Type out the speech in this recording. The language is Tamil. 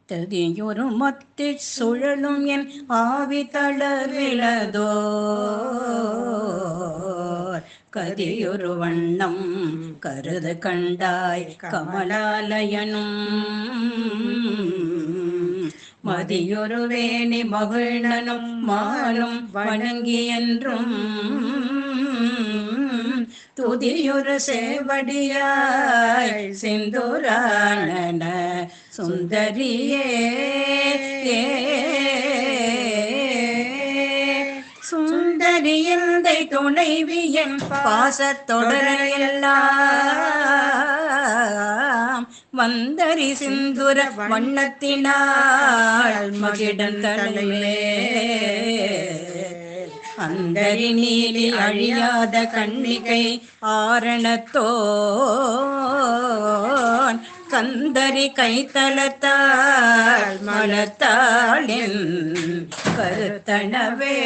ததியொரு மொத்தி சுழலும் என் ஆவி தளர்விலதோ கதியொரு வண்ணம் கருது கண்டாய் கமலாலயனும் மதியொரு வேணி மகிழ்நனும் மாலும் வணங்கி என்றும் துதியொரு சேவடியாய் செந்தூரான சுந்தரியே சுந்தரியந்தை துணைவியன் பாசத்தொடரையெல்லாம் வந்தரி சிந்துர வண்ணத்தினாள் மகிடன் தலைமே அந்தரி நீலி அழியாத கண்ணிகை ஆரணத்தோன் கந்தரி கைத்தலத்தாள் மலத்தாளின் கருத்தனவே